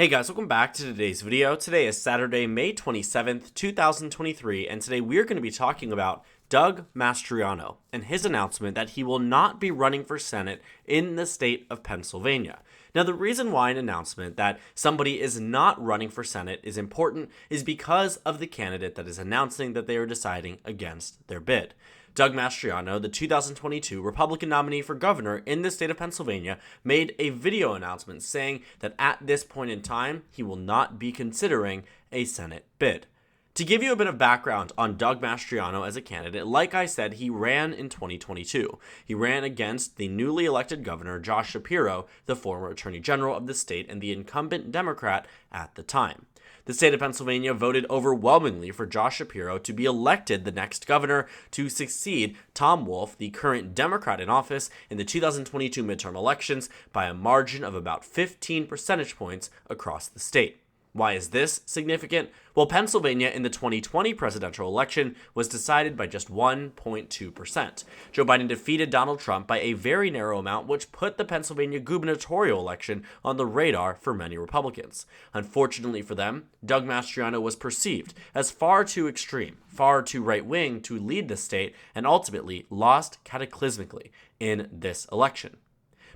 Hey guys, welcome back to today's video. Today is Saturday, May 27th, 2023, and today we're going to be talking about Doug Mastriano and his announcement that he will not be running for Senate in the state of Pennsylvania. Now, the reason why an announcement that somebody is not running for Senate is important is because of the candidate that is announcing that they are deciding against their bid. Doug Mastriano, the 2022 Republican nominee for governor in the state of Pennsylvania, made a video announcement saying that at this point in time, he will not be considering a Senate bid. To give you a bit of background on Doug Mastriano as a candidate, like I said, he ran in 2022. He ran against the newly elected governor, Josh Shapiro, the former attorney general of the state and the incumbent Democrat at the time. The state of Pennsylvania voted overwhelmingly for Josh Shapiro to be elected the next governor to succeed Tom Wolf, the current Democrat in office, in the 2022 midterm elections by a margin of about 15 percentage points across the state. Why is this significant? Well, Pennsylvania in the 2020 presidential election was decided by just 1.2%. Joe Biden defeated Donald Trump by a very narrow amount, which put the Pennsylvania gubernatorial election on the radar for many Republicans. Unfortunately for them, Doug Mastriano was perceived as far too extreme, far too right-wing to lead the state, and ultimately lost cataclysmically in this election.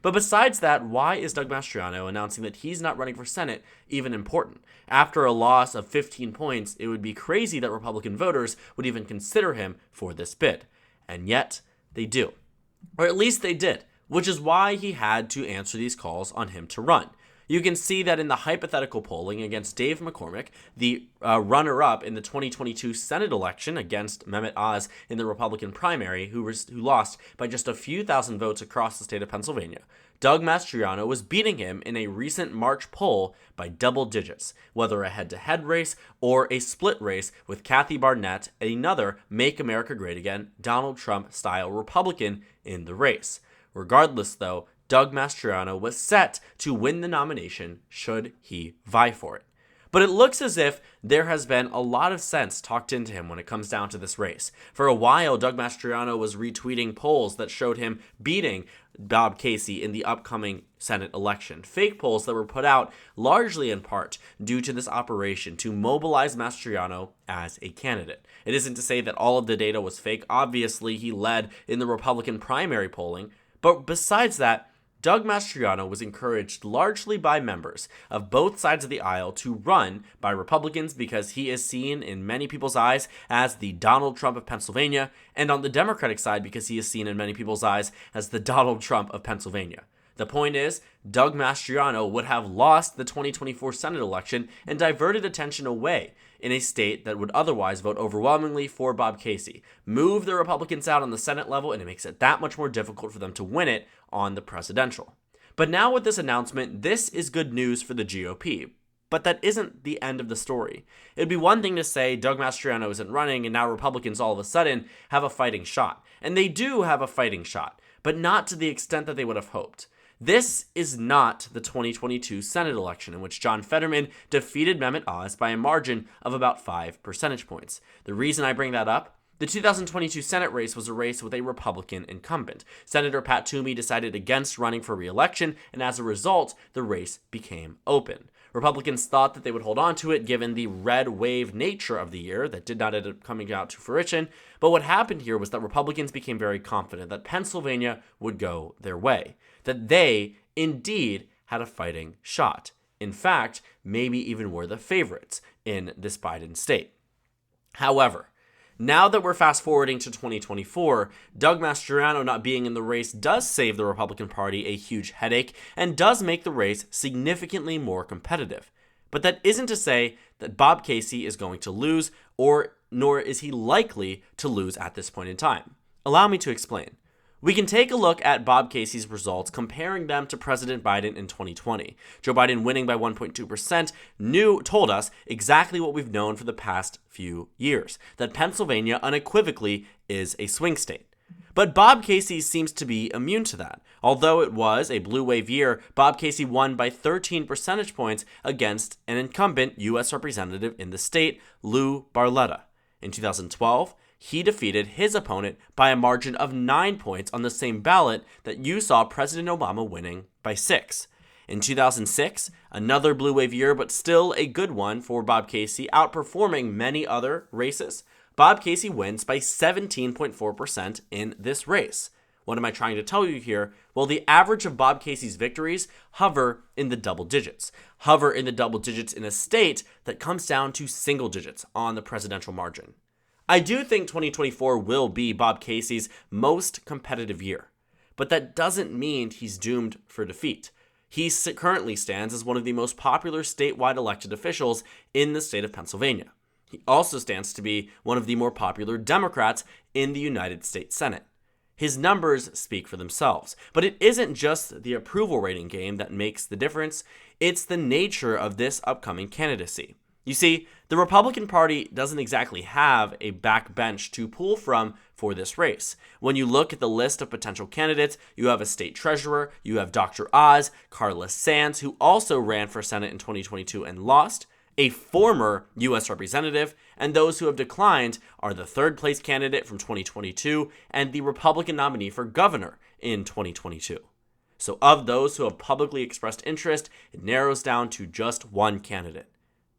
But besides that, why is Doug Mastriano announcing that he's not running for Senate even important? After a loss of 15 points, it would be crazy that Republican voters would even consider him for this bid. And yet, they do. Or at least they did, which is why he had to answer these calls on him to run. You can see that in the hypothetical polling against Dave McCormick, the runner-up in the 2022 Senate election against Mehmet Oz in the Republican primary, who lost by just a few thousand votes across the state of Pennsylvania. Doug Mastriano was beating him in a recent March poll by double digits, whether a head-to-head race or a split race with Kathy Barnett, another Make America Great Again, Donald Trump-style Republican in the race. Regardless, though, Doug Mastriano was set to win the nomination should he vie for it. But it looks as if there has been a lot of sense talked into him when it comes down to this race. For a while, Doug Mastriano was retweeting polls that showed him beating Bob Casey in the upcoming Senate election. Fake polls that were put out largely in part due to this operation to mobilize Mastriano as a candidate. It isn't to say that all of the data was fake. Obviously, he led in the Republican primary polling. But besides that, Doug Mastriano was encouraged largely by members of both sides of the aisle to run by Republicans because he is seen in many people's eyes as the Donald Trump of Pennsylvania, and on the Democratic side because he is seen in many people's eyes as the Donald Trump of Pennsylvania. The point is, Doug Mastriano would have lost the 2024 Senate election and diverted attention away in a state that would otherwise vote overwhelmingly for Bob Casey, move the Republicans out on the Senate level, and it makes it that much more difficult for them to win it on the presidential. But now with this announcement, this is good news for the GOP. But that isn't the end of the story. It'd be one thing to say Doug Mastriano isn't running and now Republicans all of a sudden have a fighting shot. And they do have a fighting shot, but not to the extent that they would have hoped. This is not the 2022 Senate election in which John Fetterman defeated Mehmet Oz by a margin of about 5 percentage points. The reason I bring that up? The 2022 Senate race was a race with a Republican incumbent. Senator Pat Toomey decided against running for re-election, and as a result, the race became open. Republicans thought that they would hold on to it given the red wave nature of the year that did not end up coming out to fruition, but what happened here was that Republicans became very confident that Pennsylvania would go their way, that they indeed had a fighting shot. In fact, maybe even were the favorites in this Biden state. However, now that we're fast forwarding to 2024, Doug Mastriano not being in the race does save the Republican Party a huge headache and does make the race significantly more competitive. But that isn't to say that Bob Casey is going to lose, nor is he likely to lose at this point in time. Allow me to explain. We can take a look at Bob Casey's results, comparing them to President Biden in 2020. Joe Biden winning by 1.2% told us exactly what we've known for the past few years, that Pennsylvania unequivocally is a swing state. But Bob Casey seems to be immune to that. Although it was a blue wave year, Bob Casey won by 13 percentage points against an incumbent U.S. representative in the state, Lou Barletta. In 2012, he defeated his opponent by a margin of 9 points on the same ballot that you saw President Obama winning by 6. In 2006, another blue wave year, but still a good one for Bob Casey, outperforming many other races. Bob Casey wins by 17.4% in this race. What am I trying to tell you here? Well, the average of Bob Casey's victories hover in the double digits. Hover in the double digits in a state that comes down to single digits on the presidential margin. I do think 2024 will be Bob Casey's most competitive year, but that doesn't mean he's doomed for defeat. He currently stands as one of the most popular statewide elected officials in the state of Pennsylvania. He also stands to be one of the more popular Democrats in the United States Senate. His numbers speak for themselves, but it isn't just the approval rating game that makes the difference, it's the nature of this upcoming candidacy. You see, the Republican Party doesn't exactly have a backbench to pull from for this race. When you look at the list of potential candidates, you have a state treasurer, you have Dr. Oz, Carla Sands, who also ran for Senate in 2022 and lost, a former U.S. representative, and those who have declined are the third place candidate from 2022 and the Republican nominee for governor in 2022. So of those who have publicly expressed interest, it narrows down to just one candidate,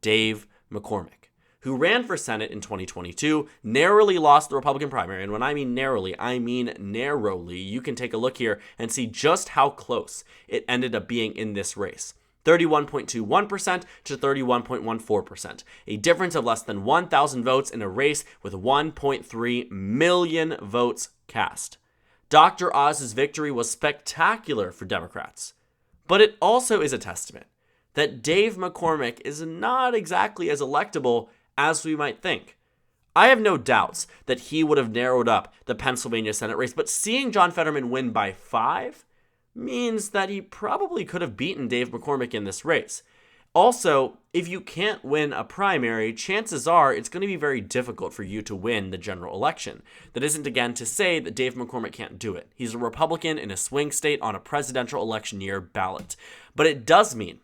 Dave McCormick, who ran for Senate in 2022, narrowly lost the Republican primary. And when I mean narrowly, I mean narrowly. You can take a look here and see just how close it ended up being in this race. 31.21% to 31.14%, a difference of less than 1,000 votes in a race with 1.3 million votes cast. Dr. Oz's victory was spectacular for Democrats, but it also is a testament that Dave McCormick is not exactly as electable as we might think. I have no doubts that he would have narrowed up the Pennsylvania Senate race, but seeing John Fetterman win by 5 means that he probably could have beaten Dave McCormick in this race. Also, if you can't win a primary, chances are it's going to be very difficult for you to win the general election. That isn't again to say that Dave McCormick can't do it. He's a Republican in a swing state on a presidential election year ballot. But it does mean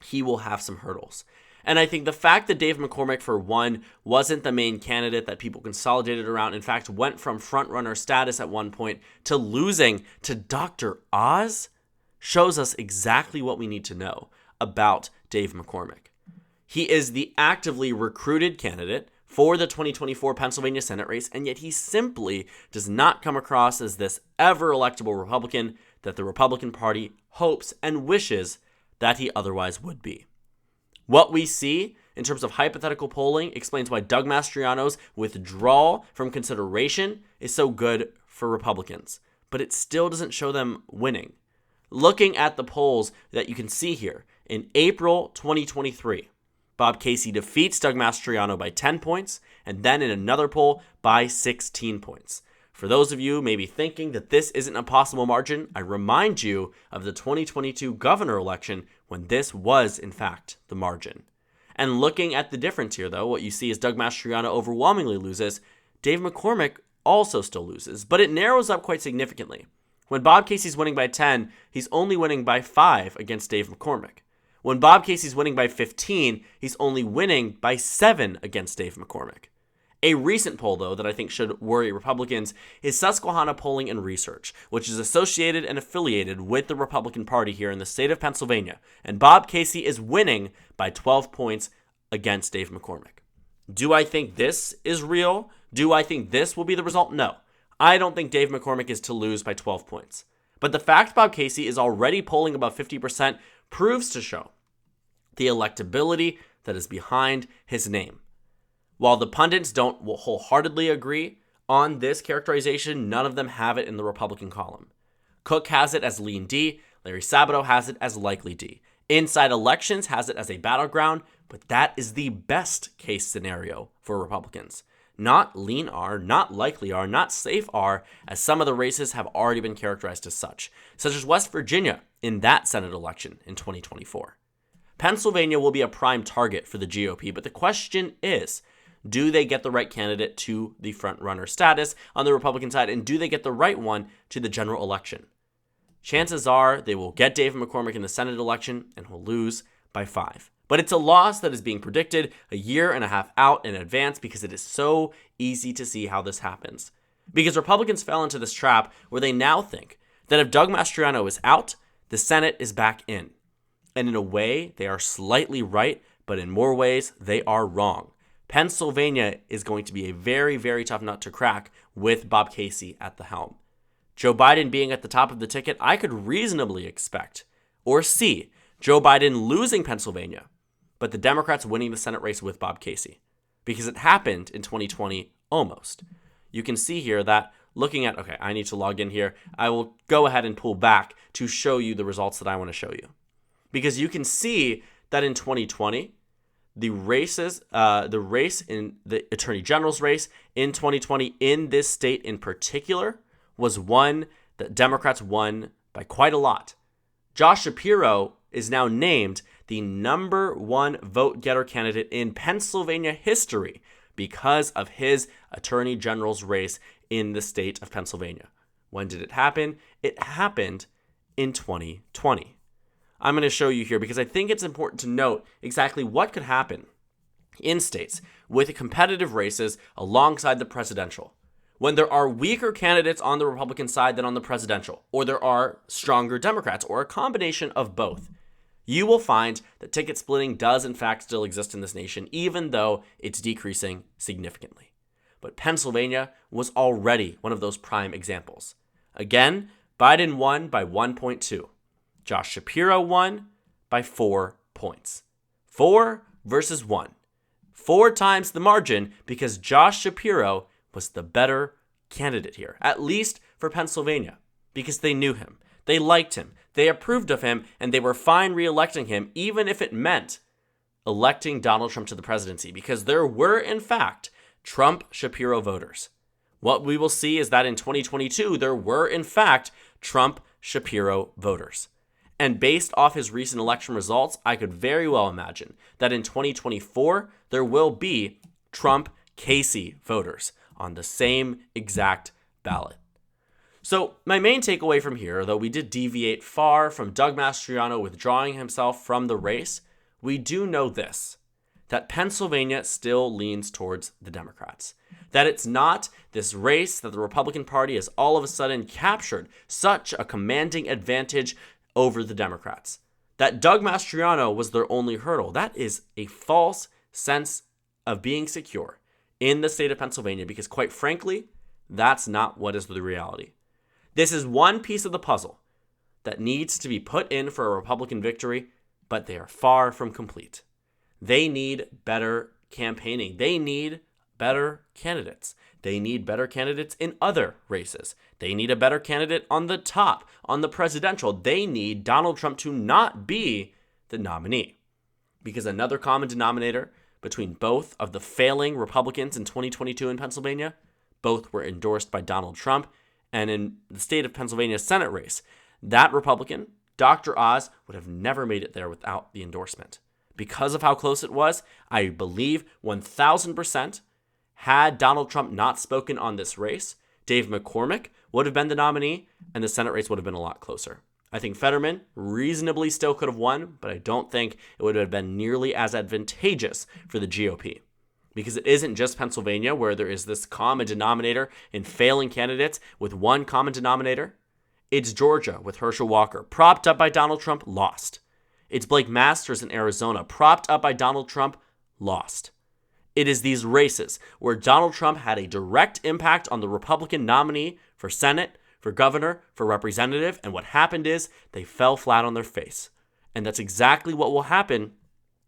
he will have some hurdles. And I think the fact that Dave McCormick, for one, wasn't the main candidate that people consolidated around, in fact, went from frontrunner status at one point to losing to Dr. Oz, shows us exactly what we need to know about Dave McCormick. He is the actively recruited candidate for the 2024 Pennsylvania Senate race, and yet he simply does not come across as this ever-electable Republican that the Republican Party hopes and wishes that he otherwise would be. What we see in terms of hypothetical polling explains why Doug Mastriano's withdrawal from consideration is so good for Republicans, but it still doesn't show them winning. Looking at the polls that you can see here, in April 2023, Bob Casey defeats Doug Mastriano by 10 points, and then in another poll by 16 points. For those of you maybe thinking that this isn't a possible margin, I remind you of the 2022 governor election when this was, in fact, the margin. And looking at the difference here, though, what you see is Doug Mastriano overwhelmingly loses. Dave McCormick also still loses, but it narrows up quite significantly. When Bob Casey's winning by 10, he's only winning by 5 against Dave McCormick. When Bob Casey's winning by 15, he's only winning by 7 against Dave McCormick. A recent poll, though, that I think should worry Republicans is Susquehanna Polling and Research, which is associated and affiliated with the Republican Party here in the state of Pennsylvania. And Bob Casey is winning by 12 points against Dave McCormick. Do I think this is real? Do I think this will be the result? No. I don't think Dave McCormick is to lose by 12 points. But the fact Bob Casey is already polling above 50% proves to show the electability that is behind his name. While the pundits don't wholeheartedly agree on this characterization, none of them have it in the Republican column. Cook has it as lean D, Larry Sabato has it as likely D. Inside Elections has it as a battleground, but that is the best case scenario for Republicans. Not lean R, not likely R, not safe R, as some of the races have already been characterized as such as West Virginia in that Senate election in 2024. Pennsylvania will be a prime target for the GOP, but the question is, do they get the right candidate to the front-runner status on the Republican side, and do they get the right one to the general election? Chances are they will get Dave McCormick in the Senate election and will lose by 5. But it's a loss that is being predicted a year and a half out in advance because it is so easy to see how this happens. Because Republicans fell into this trap where they now think that if Doug Mastriano is out, the Senate is back in. And in a way, they are slightly right, but in more ways, they are wrong. Pennsylvania is going to be a very, very tough nut to crack with Bob Casey at the helm. Joe Biden being at the top of the ticket, I could reasonably expect or see Joe Biden losing Pennsylvania, but the Democrats winning the Senate race with Bob Casey, because it happened in 2020 almost. You can see here that looking at, okay, I need to log in here. I will go ahead and pull back to show you the results that I want to show you, because you can see that in 2020, the race in the Attorney General's race in 2020 in this state in particular was one that Democrats won by quite a lot. Josh Shapiro is now named the #1 vote-getter candidate in Pennsylvania history because of his Attorney General's race in the state of Pennsylvania. When did it happen? It happened in 2020. I'm going to show you here because I think it's important to note exactly what could happen in states with competitive races alongside the presidential, when there are weaker candidates on the Republican side than on the presidential, or there are stronger Democrats, or a combination of both. You will find that ticket splitting does in fact still exist in this nation, even though it's decreasing significantly. But Pennsylvania was already one of those prime examples. Again, Biden won by 1.2. Josh Shapiro won by 4 points. 4 versus 1. 4 times the margin because Josh Shapiro was the better candidate here, at least for Pennsylvania, because they knew him, they liked him, they approved of him, and they were fine re-electing him, even if it meant electing Donald Trump to the presidency, because there were, in fact, Trump-Shapiro voters. What we will see is that in 2022, there were, in fact, Trump-Shapiro voters. And based off his recent election results, I could very well imagine that in 2024, there will be Trump-Casey voters on the same exact ballot. So my main takeaway from here, though we did deviate far from Doug Mastriano withdrawing himself from the race, we do know this, that Pennsylvania still leans towards the Democrats. That it's not this race that the Republican Party has all of a sudden captured such a commanding advantage over the Democrats. That Doug Mastriano was their only hurdle. That is a false sense of being secure in the state of Pennsylvania, because quite frankly, that's not what is the reality. This is one piece of the puzzle that needs to be put in for a Republican victory, but they are far from complete. They need better campaigning. They need better candidates. They need better candidates in other races. They need a better candidate on the top, on the presidential. They need Donald Trump to not be the nominee. Because another common denominator between both of the failing Republicans in 2022 in Pennsylvania, both were endorsed by Donald Trump. And in the state of Pennsylvania's Senate race, that Republican, Dr. Oz, would have never made it there without the endorsement. Because of how close it was, I believe 1,000%, had Donald Trump not spoken on this race, Dave McCormick would have been the nominee, and the Senate race would have been a lot closer. I think Fetterman reasonably still could have won, but I don't think it would have been nearly as advantageous for the GOP. Because it isn't just Pennsylvania where there is this common denominator in failing candidates with one common denominator. It's Georgia with Herschel Walker, propped up by Donald Trump, lost. It's Blake Masters in Arizona, propped up by Donald Trump, lost. It is these races where Donald Trump had a direct impact on the Republican nominee for Senate, for governor, for representative, and what happened is they fell flat on their face. And that's exactly what will happen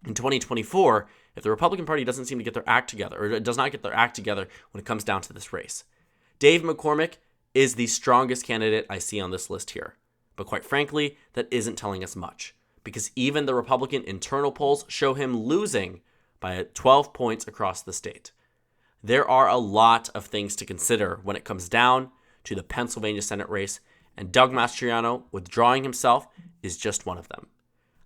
in 2024 if the Republican Party doesn't seem to get their act together, or does not get their act together when it comes down to this race. Dave McCormick is the strongest candidate I see on this list here. But quite frankly, that isn't telling us much, because even the Republican internal polls show him losing by 12 points across the state. There are a lot of things to consider when it comes down to the Pennsylvania Senate race, and Doug Mastriano withdrawing himself is just one of them.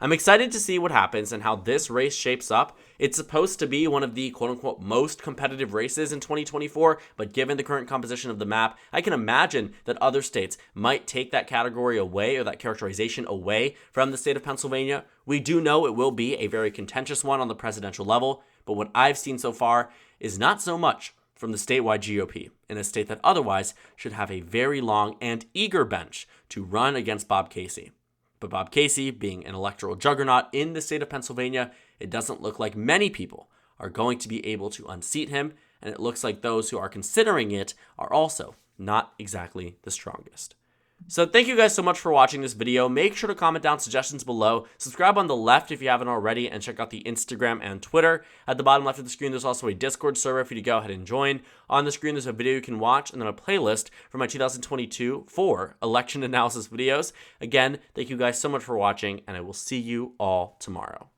I'm excited to see what happens and how this race shapes up. It's supposed to be one of the quote-unquote most competitive races in 2024, but given the current composition of the map, I can imagine that other states might take that category away, or that characterization away from the state of Pennsylvania. We do know it will be a very contentious one on the presidential level, but what I've seen so far is not so much from the statewide GOP, in a state that otherwise should have a very long and eager bench to run against Bob Casey. But Bob Casey, being an electoral juggernaut in the state of Pennsylvania, it doesn't look like many people are going to be able to unseat him, and it looks like those who are considering it are also not exactly the strongest. So thank you guys so much for watching this video. Make sure to comment down suggestions below. Subscribe on the left if you haven't already, and check out the Instagram and Twitter. At the bottom left of the screen, there's also a Discord server for you to go ahead and join. On the screen, there's a video you can watch, and then a playlist for my 2022 election analysis videos. Again, thank you guys so much for watching, and I will see you all tomorrow.